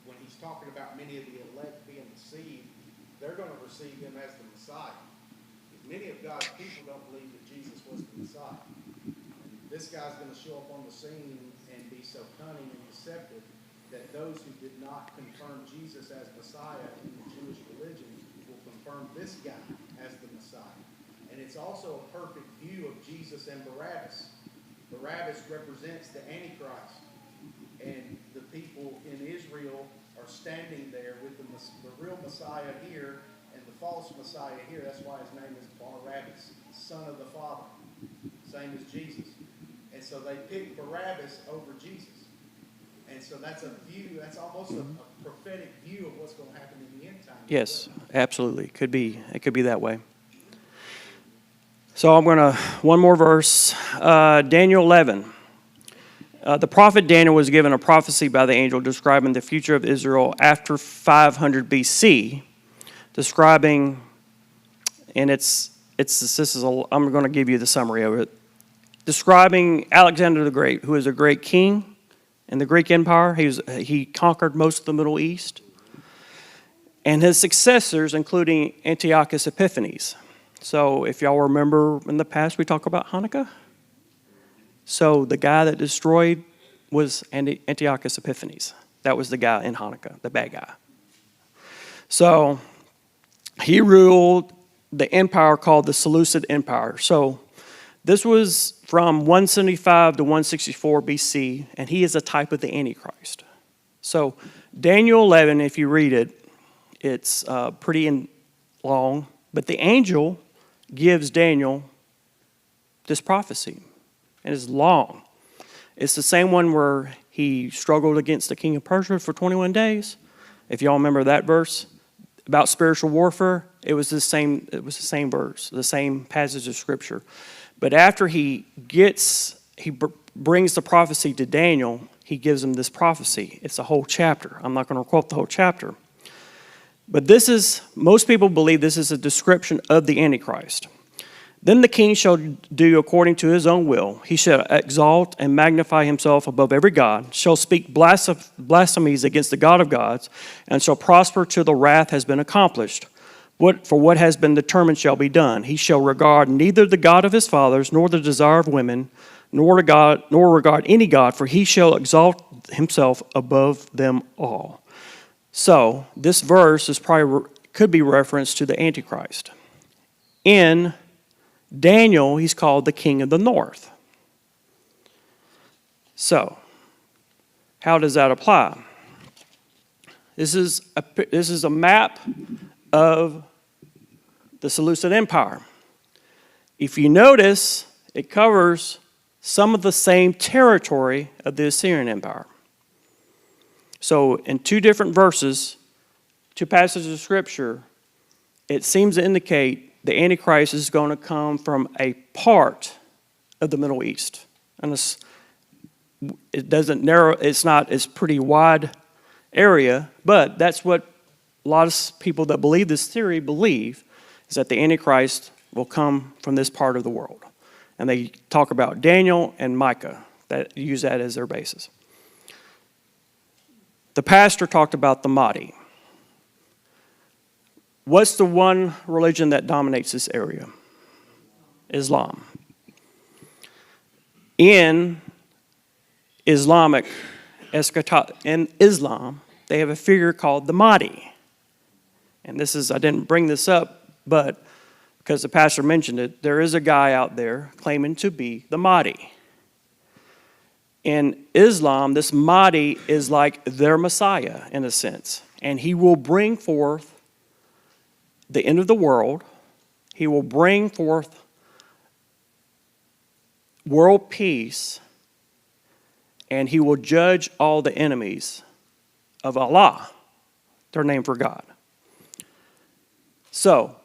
when he's talking about many of the elect being deceived, they're going to receive him as the Messiah. Many of God's people don't believe that Jesus was the Messiah. And this guy's going to show up on the scene and be so cunning and deceptive that those who did not confirm Jesus as Messiah in the Jewish religion will confirm this guy as the Messiah. And it's also a perfect view of Jesus and Barabbas. Barabbas represents the Antichrist. And the people in Israel are standing there with the real Messiah here and the false Messiah here. That's why his name is Barabbas, son of the Father, same as Jesus. And so they picked Barabbas over Jesus. And so that's a view, that's almost a prophetic view of what's going to happen in the end time. Yes, absolutely. It could be that way. So I'm going to, one more verse, Daniel 11. The prophet Daniel was given a prophecy by the angel describing the future of Israel after 500 BC, describing, and I'm going to give you the summary of it, describing Alexander the Great, who is a great king in the Greek Empire. He conquered most of the Middle East, and his successors, including Antiochus Epiphanes. So if y'all remember in the past, we talk about Hanukkah. So the guy that destroyed was Antiochus Epiphanes. That was the guy in Hanukkah, the bad guy. So he ruled the empire called the Seleucid Empire. So this was from 175 to 164 BC, and he is a type of the Antichrist. So Daniel 11, if you read it, it's pretty long, but the angel gives Daniel this prophecy. And it's long. It's the same one where he struggled against the king of Persia for 21 days. If y'all remember that verse about spiritual warfare, it was the same verse, the same passage of scripture. But after he brings the prophecy to Daniel, he gives him this prophecy. It's a whole chapter. I'm not going to quote the whole chapter. But most people believe this is a description of the Antichrist. Then the king shall do according to his own will. He shall exalt and magnify himself above every god, shall speak blasphemies against the God of gods, and shall prosper till the wrath has been accomplished. For what has been determined shall be done. He shall regard neither the God of his fathers, nor the desire of women, nor regard any god, for he shall exalt himself above them all. So this verse could be referenced to the Antichrist. In Daniel, he's called the king of the north. So, how does that apply? This is a map of the Seleucid Empire. If you notice, it covers some of the same territory of the Assyrian Empire. So, in two different verses, two passages of Scripture, it seems to indicate the Antichrist is going to come from a part of the Middle East. And it's pretty wide area, but that's what a lot of people that believe this theory believe, is that the Antichrist will come from this part of the world. And they talk about Daniel and Micah, that use that as their basis. The pastor talked about the Mahdi. What's the one religion that dominates this area? Islam. In Islam, they have a figure called the Mahdi. And I didn't bring this up, but because the pastor mentioned it, there is a guy out there claiming to be the Mahdi. In Islam, this Mahdi is like their Messiah in a sense. And he will bring forth the end of the world. He will bring forth world peace, and he will judge all the enemies of Allah, their name for God. So,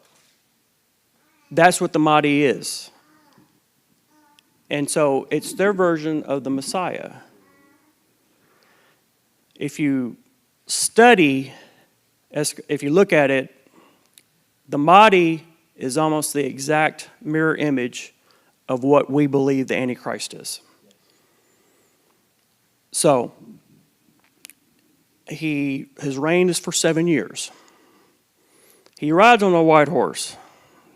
that's what the Mahdi is. And so, it's their version of the Messiah. If you look at it, the Mahdi is almost the exact mirror image of what we believe the Antichrist is. So, his reign is for 7 years. He rides on a white horse.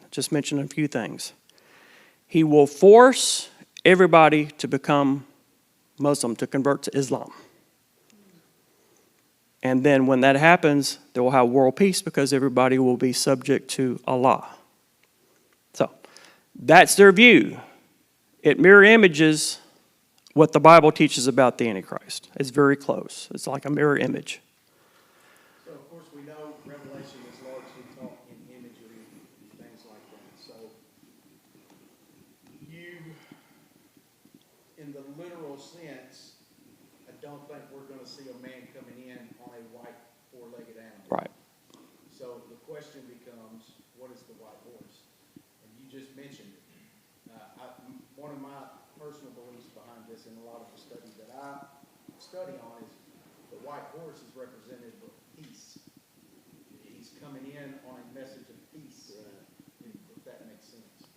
Just mention a few things. He will force everybody to become Muslim, to convert to Islam. And then when that happens, they will have world peace because everybody will be subject to Allah. So, that's their view. It mirror images what the Bible teaches about the Antichrist. It's very close. It's like a mirror image. So of course, we know Revelation is largely taught in imagery and things like that. So you, in the literal sense, I don't think we're going to see a man coming in on a white four-legged animal. Right. So the question becomes, what is the white horse? And you just mentioned it. One of my personal beliefs behind this, and a lot of the study that I study on, is the white horse is representative of peace. He's coming in on a message of peace, if that makes sense.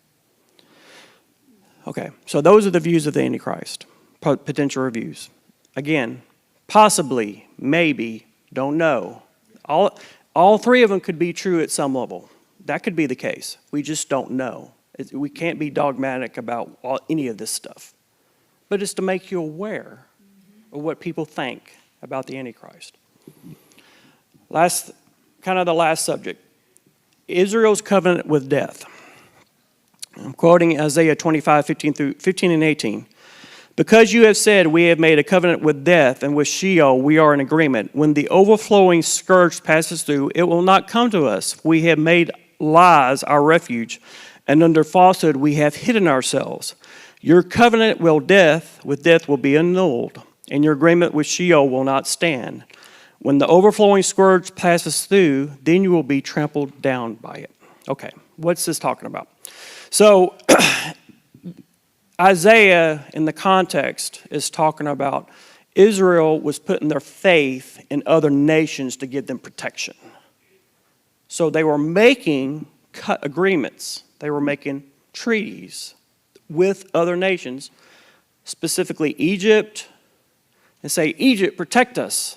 Okay, so those are the views of the Antichrist, potential reviews. Again, possibly, maybe, don't know. All three of them could be true at some level. That could be the case. We just don't know. We can't be dogmatic about any of this stuff. But it's to make you aware of what people think about the Antichrist. Kind of the last subject. Israel's covenant with death. I'm quoting Isaiah 25, 15 and 18. Because you have said, we have made a covenant with death, and with Sheol we are in agreement. When the overflowing scourge passes through, it will not come to us. We have made lies our refuge, and under falsehood we have hidden ourselves. Your covenant with death will be annulled, and your agreement with Sheol will not stand. When the overflowing scourge passes through, then you will be trampled down by it. Okay, what's this talking about? So, Isaiah, in the context, is talking about Israel was putting their faith in other nations to give them protection. So they were making agreements. They were making treaties with other nations, specifically Egypt, and say, Egypt, protect us.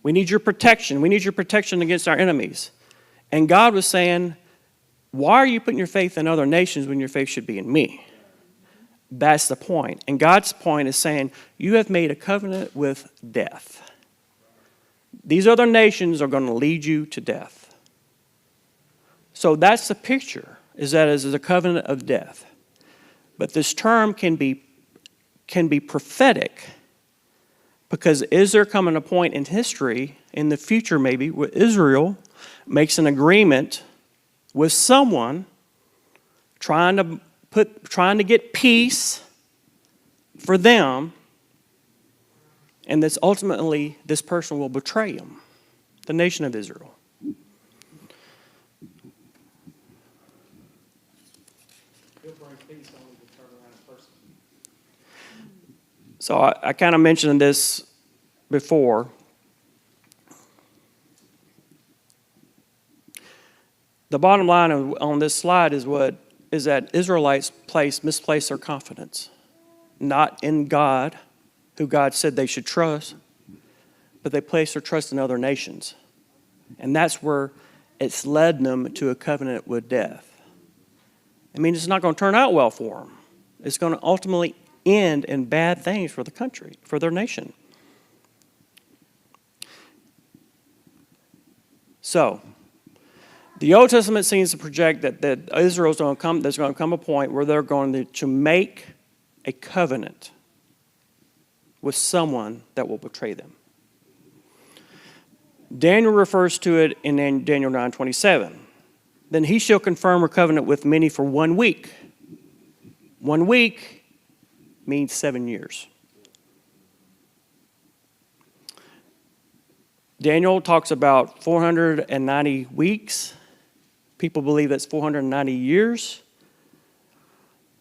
We need your protection. We need your protection against our enemies. And God was saying, why are you putting your faith in other nations when your faith should be in me? That's the point. And God's point is saying, you have made a covenant with death. These other nations are going to lead you to death. So that's the picture, is that it is a covenant of death. But this term can be prophetic, because is there coming a point in history, in the future maybe, where Israel makes an agreement with someone trying to get peace for them, and that's ultimately this person will betray him, the nation of Israel. He'll bring peace only to turn around and persecute. So I kind of mentioned this before. The bottom line on this slide is that Israelites misplace their confidence, not in God, who God said they should trust, but they place their trust in other nations. And that's where it's led them to a covenant with death. I mean, it's not going to turn out well for them. It's going to ultimately end in bad things for the country, for their nation. So, the Old Testament seems to project that Israel's going to come. There's going to come a point where they're going to make a covenant with someone that will betray them. Daniel refers to it in Daniel 9:27. Then he shall confirm a covenant with many for 1 week. 1 week means 7 years. Daniel talks about 490 weeks. People believe that's 490 years.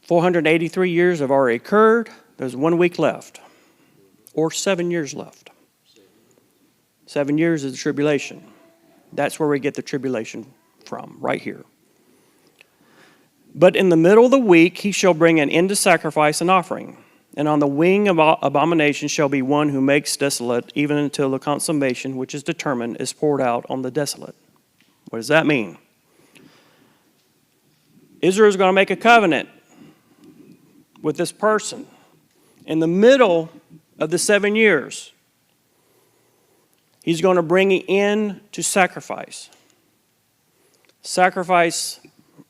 483 years have already occurred. There's 1 week left, or 7 years left. 7 years is the tribulation. That's where we get the tribulation from, right here. But in the middle of the week he shall bring an end to sacrifice and offering. And on the wing of abomination shall be one who makes desolate, even until the consummation which is determined is poured out on the desolate. What does that mean? Israel is going to make a covenant with this person. In the middle of the 7 years, he's going to bring it in to sacrifice. Sacrifice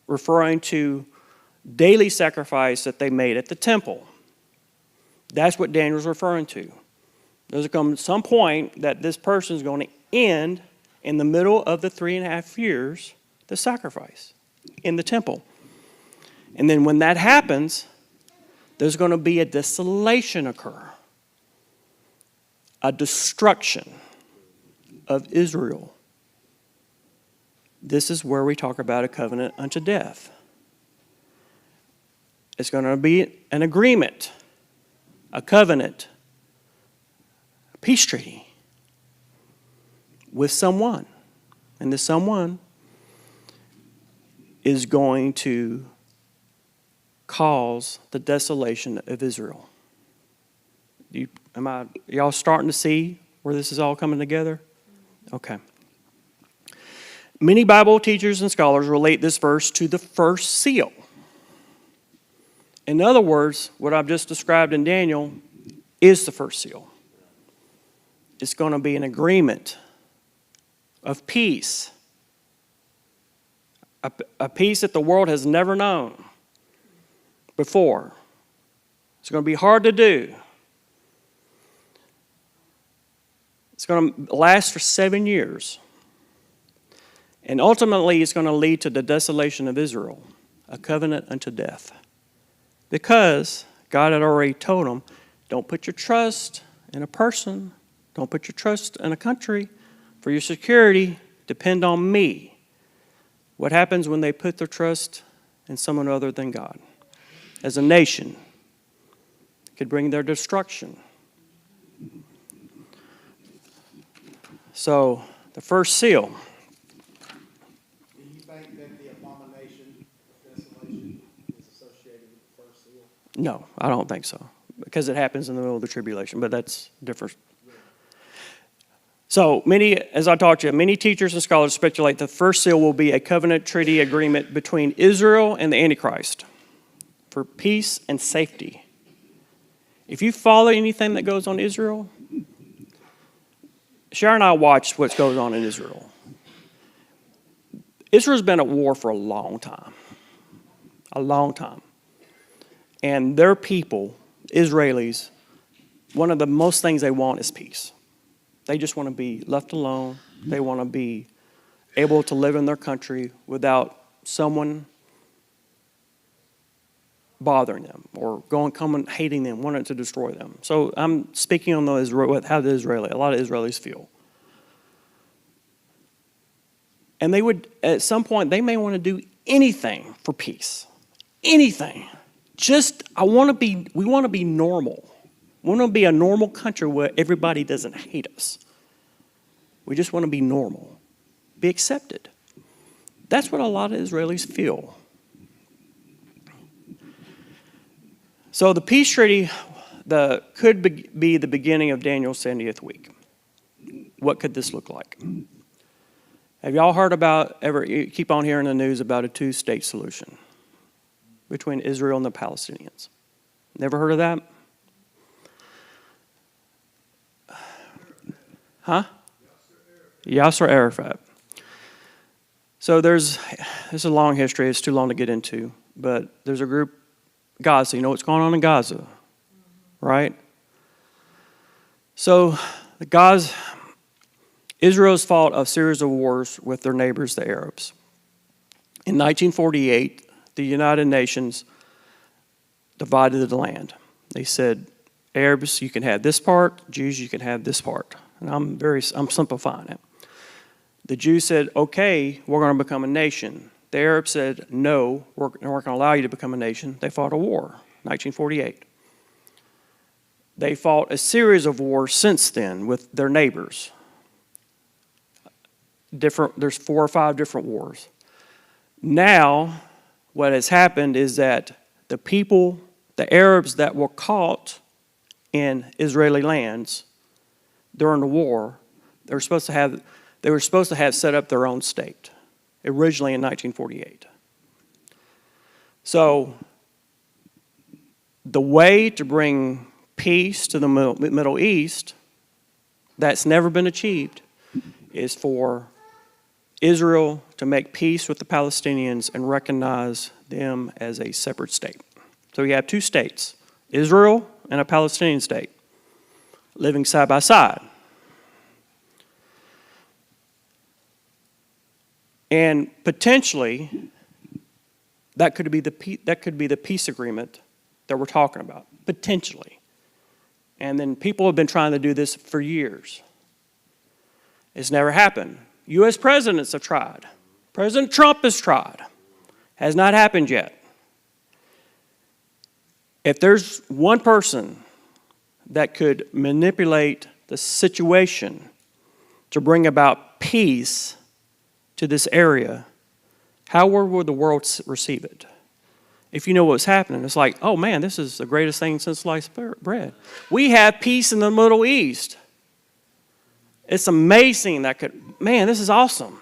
referring to daily sacrifice that they made at the temple. That's what Daniel's referring to. There's going to come some point that this person is going to end in the middle of the 3.5 years, the sacrifice in the temple. And then when that happens, there's going to be a desolation occur, a destruction of Israel. This is where we talk about a covenant unto death. It's going to be an agreement, a covenant, a peace treaty with someone. And the someone is going to cause the desolation of Israel. Y'all starting to see where this is all coming together? Okay. Many Bible teachers and scholars relate this verse to the first seal. In other words, what I've just described in Daniel is the first seal. It's going to be an agreement of peace, a peace that the world has never known before. It's going to be hard to do. It's going to last for 7 years. And ultimately, it's going to lead to the desolation of Israel, a covenant unto death. Because God had already told them, don't put your trust in a person, don't put your trust in a country. For your security, depend on me. What happens when they put their trust in someone other than God? As a nation, it could bring their destruction. So, the first seal. Do you think that the abomination of desolation is associated with the first seal? No, I don't think so. Because it happens in the middle of the tribulation, but that's different. So, as I talked to you, many teachers and scholars speculate the first seal will be a covenant treaty agreement between Israel and the Antichrist for peace and safety. If you follow anything that goes on in Israel, Sharon and I watched what goes on in Israel. Israel's been at war for a long time. A long time. And their people, Israelis, one of the most things they want is peace. They just want to be left alone. They want to be able to live in their country without someone bothering them or coming hating them, wanting to destroy them. So I'm speaking on how a lot of Israelis feel. And they would, at some point, they may want to do anything for peace. Anything. We want to be normal. We want to be a normal country where everybody doesn't hate us. We just want to be normal. Be accepted. That's what a lot of Israelis feel. So the peace treaty could be the beginning of Daniel's 70th week. What could this look like? Have y'all heard you keep on hearing the news about a two-state solution between Israel and the Palestinians? Never heard of that? Huh? Yasser Arafat. So there's a long history. It's too long to get into. But there's a group, Gaza. You know what's going on in Gaza, right? So Israel's fought a series of wars with their neighbors, the Arabs. In 1948, the United Nations divided the land. They said, Arabs, you can have this part. Jews, you can have this part. And I'm simplifying it. The Jews said, okay, we're going to become a nation. The Arabs said, no, we're not going to allow you to become a nation. They fought a war, 1948. They fought a series of wars since then with their neighbors. There's 4 or 5 different wars. Now, what has happened is that the people, the Arabs that were caught in Israeli lands during the war, they were supposed to have set up their own state, originally in 1948. So, the way to bring peace to the Middle East that's never been achieved is for Israel to make peace with the Palestinians and recognize them as a separate state. So you have 2 states, Israel and a Palestinian state living side by side. And potentially, that could be the peace agreement that we're talking about, potentially. And then people have been trying to do this for years. It's never happened. U.S. presidents have tried. President Trump has tried. Has not happened yet. If there's one person that could manipulate the situation to bring about peace to this area, how would the world receive it? If you know what's happening, it's like, oh man, this is the greatest thing since sliced bread. We have peace in the Middle East. It's amazing man, this is awesome.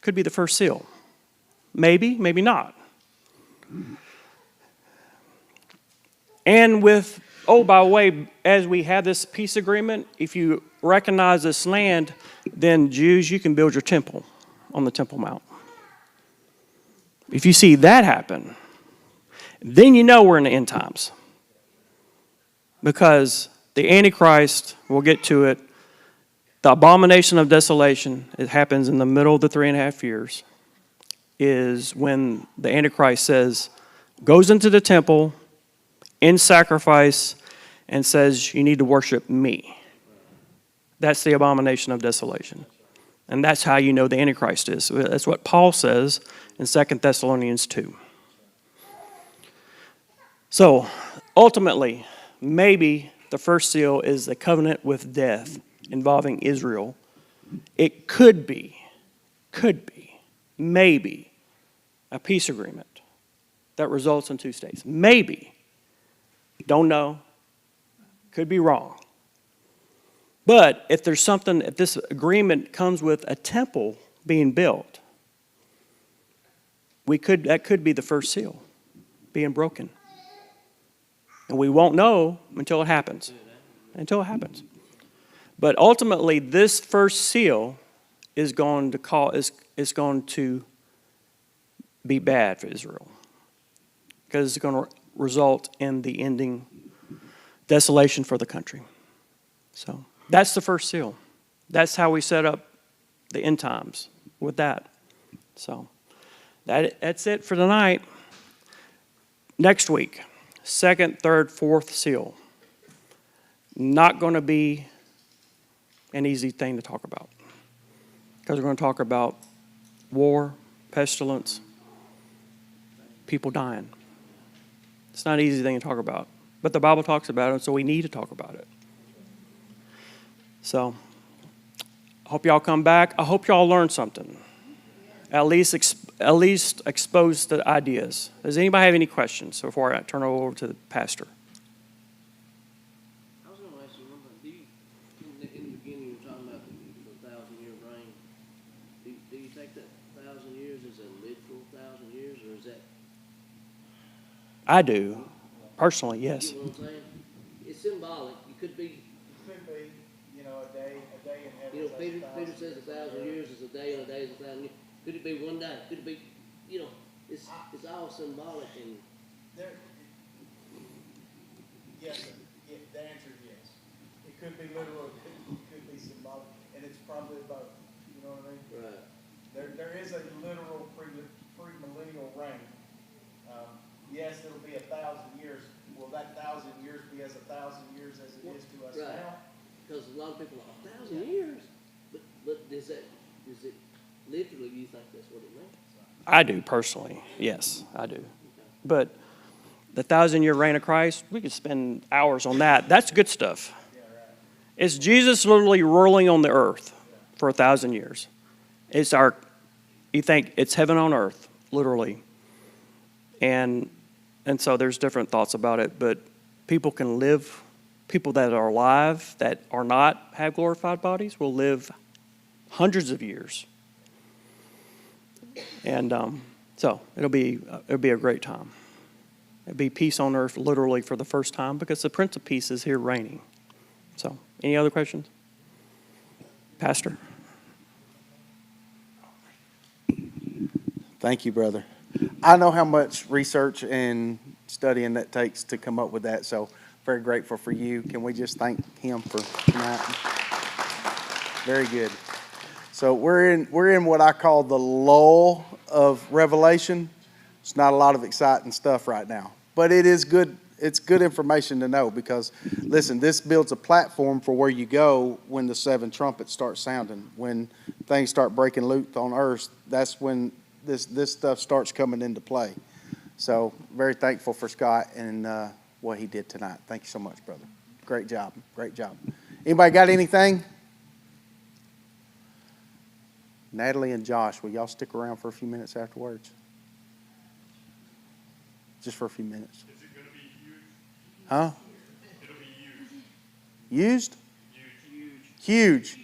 Could be the first seal. Maybe, maybe not. And by the way, as we have this peace agreement, if you recognize this land, then Jews, you can build your temple on the Temple Mount. If you see that happen, then you know we're in the end times. Because the Antichrist, we'll get to it, the abomination of desolation, it happens in the middle of the 3.5 years, is when the Antichrist goes into the temple in sacrifice and says, you need to worship me. That's the abomination of desolation. And that's how you know the Antichrist is. That's what Paul says in 2 Thessalonians 2. So, ultimately, maybe the first seal is the covenant with death involving Israel. It could be, maybe, a peace agreement that results in 2 states. Maybe. Don't know. Could be wrong. But if this agreement comes with a temple being built, that could be the first seal being broken. And we won't know until it happens. But ultimately, this first seal is going to be bad for Israel. Because it's going to result in the ending desolation for the country. So that's the first seal. That's how we set up the end times with that. So that's it for tonight. Next week, 2nd, 3rd, 4th seal. Not going to be an easy thing to talk about. Because we're going to talk about war, pestilence, people dying. It's not an easy thing to talk about. But the Bible talks about it, so we need to talk about it. So, I hope y'all come back. I hope y'all learn something. At least expose the ideas. Does anybody have any questions before I turn it over to the pastor? I was going to ask you one thing. In the beginning, you were talking about the 1,000-year reign. Do you take that 1,000 years as a literal 1,000 years, or is that? I do, personally, yes. You know what I'm saying? It's symbolic. It could be. A day in heaven. You know, Peter says 1,000 years is a day, and a day is 1,000 years. Could it be one day? Could it be? It's all symbolic and. Yes, sir. The answer is yes. It could be literal, it could be symbolic, and it's probably both. You know what I mean? Right. There is a literal pre-millennial reign. Yes, it'll be 1,000 years. Will that 1,000 years be as 1,000 years as it is to us Right. now? Because a lot of people are 1,000 years. But is it literally, you think that's what it means? I do, personally. Yes, I do. But the 1,000-year reign of Christ, we could spend hours on that. That's good stuff. It's Jesus literally ruling on the earth for 1,000 years. You think it's heaven on earth, literally. And so there's different thoughts about it, but people can live, people that are alive that are not have glorified bodies will live hundreds of years. And so it'll be a great time. It'll be peace on earth literally for the first time because the Prince of Peace is here reigning. So any other questions? Pastor? Thank you, brother. I know how much research and studying that takes to come up with that. So very grateful for you. Can we just thank him for tonight? Very good. So we're in what I call the lull of Revelation. It's not a lot of exciting stuff right now, but it is good. It's good information to know because, listen, this builds a platform for where you go when the 7 trumpets start sounding. When things start breaking loose on earth, that's when this stuff starts coming into play. So very thankful for Scott and what he did tonight. Thank you so much, brother. Great job. Great job. Anybody got anything? Natalie and Josh, will y'all stick around for a few minutes afterwards? Just for a few minutes. Is it going to be huge? Huh? It'll be huge. Used? Huge.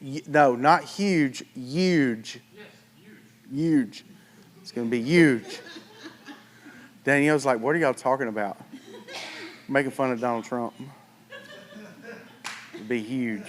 Huge. No, not huge. Huge. Yes, huge. Huge. It's going to be huge. Danielle's like, what are y'all talking about? Making fun of Donald Trump. It'll be huge.